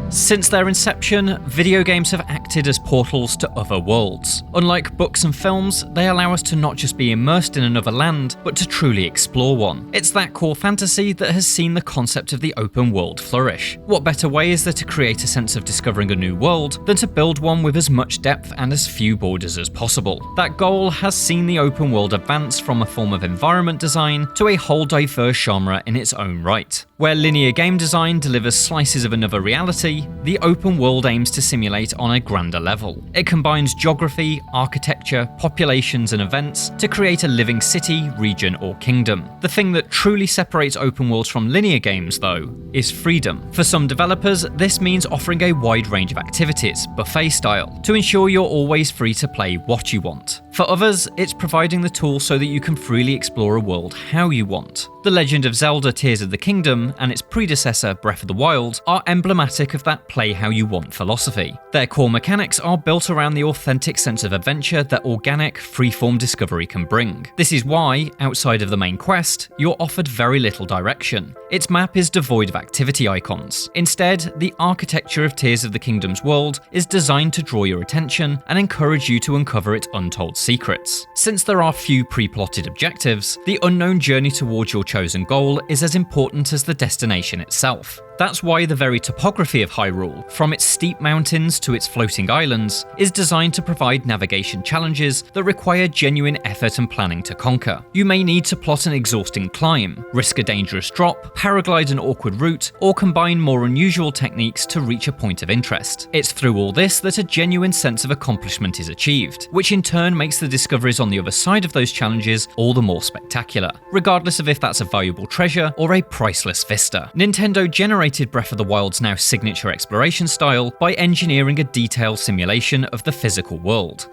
Since their inception, video games have acted as portals to other worlds. Unlike books and films, they allow us to not just be immersed in another land, but to truly explore one. It's that core fantasy that has seen the concept of the open world flourish. What better way is there to create a sense of discovering a new world than to build one with as much depth and as few borders as possible? That goal has seen the open world advance from a form of environment design to a whole diverse genre in its own right. Where linear game design delivers slices of another reality, the open world aims to simulate on a grander level. It combines geography, architecture, populations and events to create a living city, region or kingdom. The thing that truly separates open worlds from linear games, though, is freedom. For some developers, this means offering a wide range of activities, buffet style, to ensure you're always free to play what you want. For others, it's providing the tools so that you can freely explore a world how you want. The Legend of Zelda Tears of the Kingdom and its predecessor Breath of the Wild are emblematic of that play how you want philosophy. Their core mechanics are built around the authentic sense of adventure that organic, freeform discovery can bring. This is why, outside of the main quest, you're offered very little direction. Its map is devoid of activity icons. Instead, the architecture of Tears of the Kingdom's world is designed to draw your attention and encourage you to uncover its untold secrets. Since there are few pre-plotted objectives, the unknown journey towards your chosen goal is as important as the destination itself. That's why the very topography of Hyrule, from its steep mountains to its floating islands, is designed to provide navigation challenges that require genuine effort and planning to conquer. You may need to plot an exhausting climb, risk a dangerous drop, paraglide an awkward route, or combine more unusual techniques to reach a point of interest. It's through all this that a genuine sense of accomplishment is achieved, which in turn makes the discoveries on the other side of those challenges all the more spectacular, regardless of if that's a valuable treasure or a priceless vista. Nintendo generated Breath of the Wild's now signature exploration style by engineering a detailed simulation of the physical world.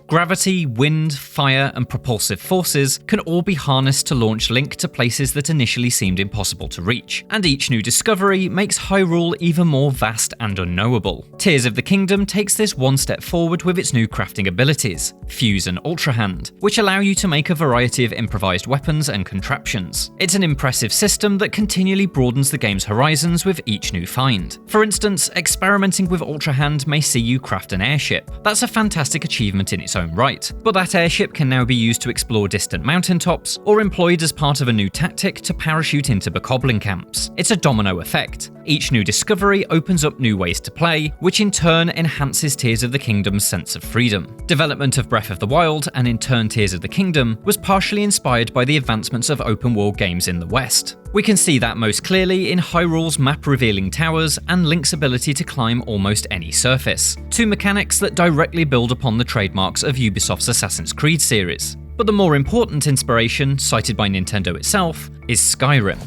Gravity, wind, fire, and propulsive forces can all be harnessed to launch Link to places that initially seemed impossible to reach, and each new discovery makes Hyrule even more vast and unknowable. Tears of the Kingdom takes this one step forward with its new crafting abilities, Fuse and Ultra Hand, which allow you to make a variety of improvised weapons and contraptions. It's an impressive system that continually broadens the game's horizons with each new find. For instance, experimenting with Ultra Hand may see you craft an airship. That's a fantastic achievement in its own right, but that airship can now be used to explore distant mountaintops or employed as part of a new tactic to parachute into bokoblin camps. It's a domino effect. Each new discovery opens up new ways to play, which in turn enhances Tears of the Kingdom's sense of freedom. Development of Breath of the Wild, and in turn Tears of the Kingdom, was partially inspired by the advancements of open world games in the West. We can see that most clearly in Hyrule's map-revealing towers and Link's ability to climb almost any surface, two mechanics that directly build upon the trademarks of Ubisoft's Assassin's Creed series. But the more important inspiration, cited by Nintendo itself, is Skyrim.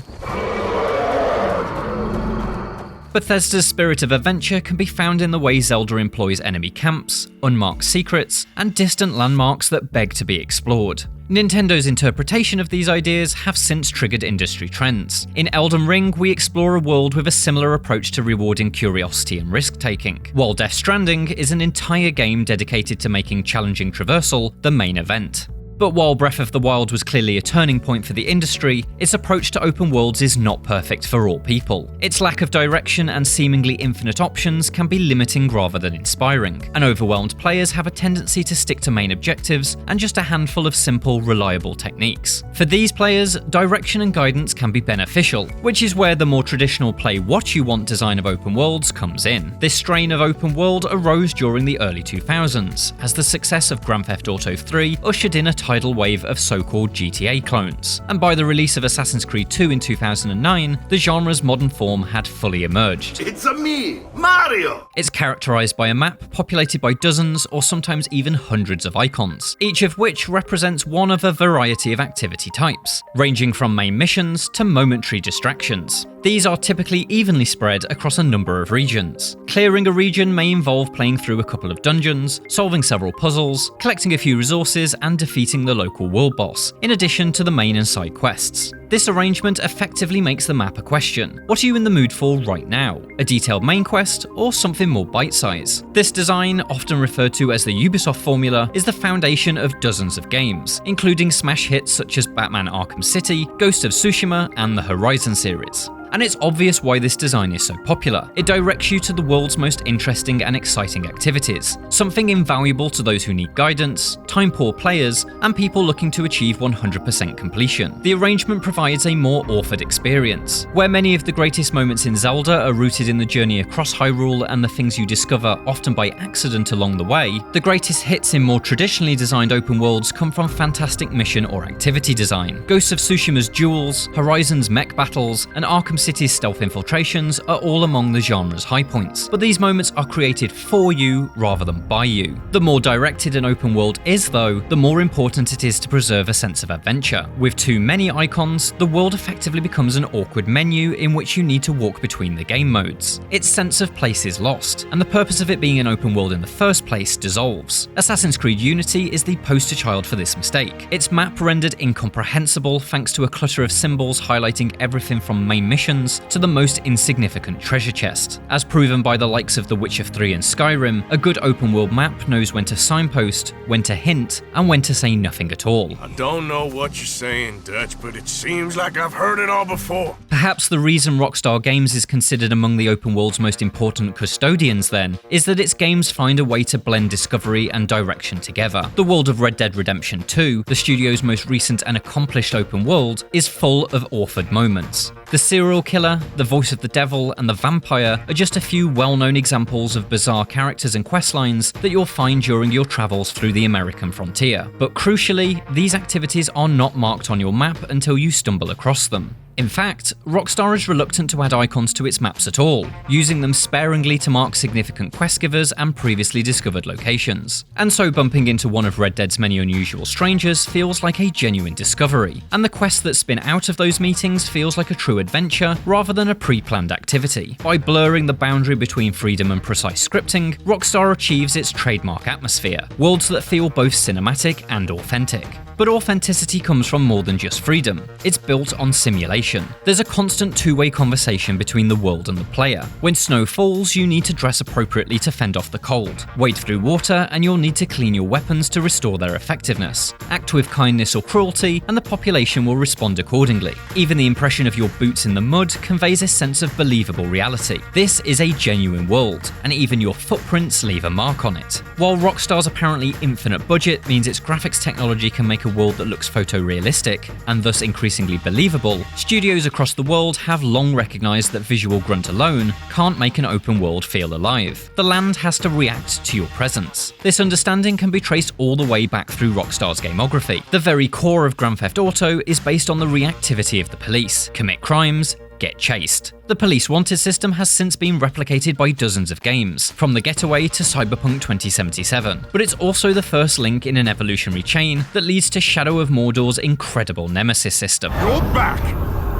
Bethesda's spirit of adventure can be found in the way Zelda employs enemy camps, unmarked secrets, and distant landmarks that beg to be explored. Nintendo's interpretation of these ideas have since triggered industry trends. In Elden Ring, we explore a world with a similar approach to rewarding curiosity and risk-taking, while Death Stranding is an entire game dedicated to making challenging traversal the main event. But while Breath of the Wild was clearly a turning point for the industry, its approach to open worlds is not perfect for all people. Its lack of direction and seemingly infinite options can be limiting rather than inspiring, and overwhelmed players have a tendency to stick to main objectives and just a handful of simple, reliable techniques. For these players, direction and guidance can be beneficial, which is where the more traditional play what you want design of open worlds comes in. This strain of open world arose during the early 2000s, as the success of Grand Theft Auto 3 ushered in a tidal wave of so-called GTA clones, and by the release of Assassin's Creed 2 in 2009, the genre's modern form had fully emerged. It's me, Mario! It's characterized by a map populated by dozens or sometimes even hundreds of icons, each of which represents one of a variety of activity types, ranging from main missions to momentary distractions. These are typically evenly spread across a number of regions. Clearing a region may involve playing through a couple of dungeons, solving several puzzles, collecting a few resources, and defeating the local world boss, in addition to the main and side quests. This arrangement effectively makes the map a question. What are you in the mood for right now? A detailed main quest, or something more bite-sized? This design, often referred to as the Ubisoft formula, is the foundation of dozens of games, including smash hits such as Batman Arkham City, Ghost of Tsushima, and the Horizon series. And it's obvious why this design is so popular. It directs you to the world's most interesting and exciting activities, something invaluable to those who need guidance, time-poor players, and people looking to achieve 100% completion. The arrangement provides a more authored experience, where many of the greatest moments in Zelda are rooted in the journey across Hyrule and the things you discover, often by accident along the way. The greatest hits in more traditionally designed open worlds come from fantastic mission or activity design. Ghost of Tsushima's duels, Horizon's mech battles, and Arkham City's stealth infiltrations are all among the genre's high points, but these moments are created for you rather than by you. The more directed an open world is, though, the more important it is to preserve a sense of adventure. With too many icons, the world effectively becomes an awkward menu in which you need to walk between the game modes. Its sense of place is lost, and the purpose of it being an open world in the first place dissolves. Assassin's Creed Unity is the poster child for this mistake. Its map rendered incomprehensible thanks to a clutter of symbols highlighting everything from main missions to the most insignificant treasure chest. As proven by the likes of The Witcher 3 and Skyrim, a good open world map knows when to signpost, when to hint, and when to say nothing at all. I don't know what you're saying, Dutch, but it seems like I've heard it all before. Perhaps the reason Rockstar Games is considered among the open world's most important custodians, then, is that its games find a way to blend discovery and direction together. The world of Red Dead Redemption 2, the studio's most recent and accomplished open world, is full of authored moments. The serial killer, the voice of the devil, and the vampire are just a few well-known examples of bizarre characters and questlines that you'll find during your travels through the American frontier. But crucially, these activities are not marked on your map until you stumble across them. In fact, Rockstar is reluctant to add icons to its maps at all, using them sparingly to mark significant quest givers and previously discovered locations. And so bumping into one of Red Dead's many unusual strangers feels like a genuine discovery, and the quests that spin out of those meetings feels like a true adventure rather than a pre-planned activity. By blurring the boundary between freedom and precise scripting, Rockstar achieves its trademark atmosphere, worlds that feel both cinematic and authentic. But authenticity comes from more than just freedom. It's built on simulation. There's a constant two-way conversation between the world and the player. When snow falls, you need to dress appropriately to fend off the cold. Wade through water, and you'll need to clean your weapons to restore their effectiveness. Act with kindness or cruelty, and the population will respond accordingly. Even the impression of your boots in the mud conveys a sense of believable reality. This is a genuine world, and even your footprints leave a mark on it. While Rockstar's apparently infinite budget means its graphics technology can make a world that looks photorealistic, and thus increasingly believable, studios across the world have long recognized that visual grunt alone can't make an open world feel alive. The land has to react to your presence. This understanding can be traced all the way back through Rockstar's gamography. The very core of Grand Theft Auto is based on the reactivity of the police. Commit crimes, get chased. The Police Wanted system has since been replicated by dozens of games, from The Getaway to Cyberpunk 2077, but it's also the first link in an evolutionary chain that leads to Shadow of Mordor's incredible Nemesis system. You're back!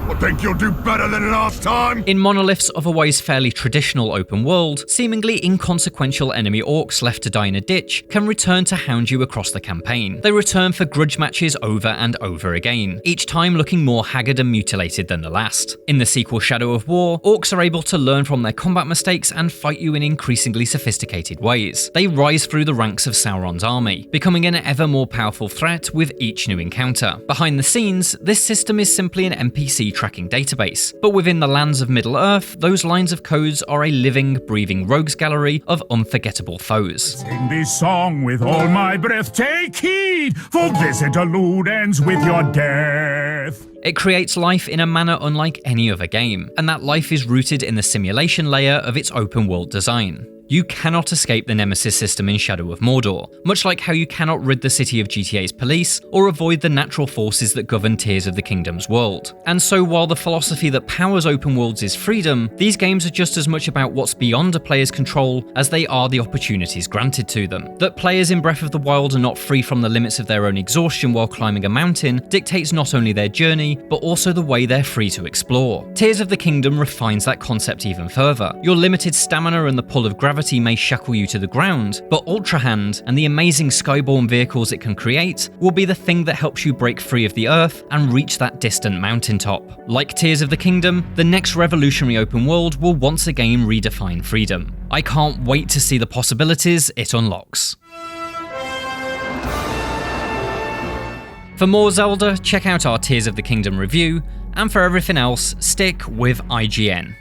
I think you'll do better than last time! In Monolith's otherwise fairly traditional open world, seemingly inconsequential enemy orcs left to die in a ditch can return to hound you across the campaign. They return for grudge matches over and over again, each time looking more haggard and mutilated than the last. In the sequel Shadow of War, orcs are able to learn from their combat mistakes and fight you in increasingly sophisticated ways. They rise through the ranks of Sauron's army, becoming an ever more powerful threat with each new encounter. Behind the scenes, this system is simply an NPC tracking database, but within the lands of Middle-earth, those lines of codes are a living, breathing rogues gallery of unforgettable foes. Sing this song with all my breath, take heed, for this interlude ends with your death. It creates life in a manner unlike any other game, and that life is rooted in the simulation layer of its open world design. You cannot escape the Nemesis system in Shadow of Mordor, much like how you cannot rid the city of GTA's police or avoid the natural forces that govern Tears of the Kingdom's world. And so while the philosophy that powers open worlds is freedom, these games are just as much about what's beyond a player's control as they are the opportunities granted to them. That players in Breath of the Wild are not free from the limits of their own exhaustion while climbing a mountain dictates not only their journey, but also the way they're free to explore. Tears of the Kingdom refines that concept even further. Your limited stamina and the pull of gravity gravity may shackle you to the ground, but Ultra Hand and the amazing skyborne vehicles it can create will be the thing that helps you break free of the Earth and reach that distant mountaintop. Like Tears of the Kingdom, the next revolutionary open world will once again redefine freedom. I can't wait to see the possibilities it unlocks. For more Zelda, check out our Tears of the Kingdom review, and for everything else, stick with IGN.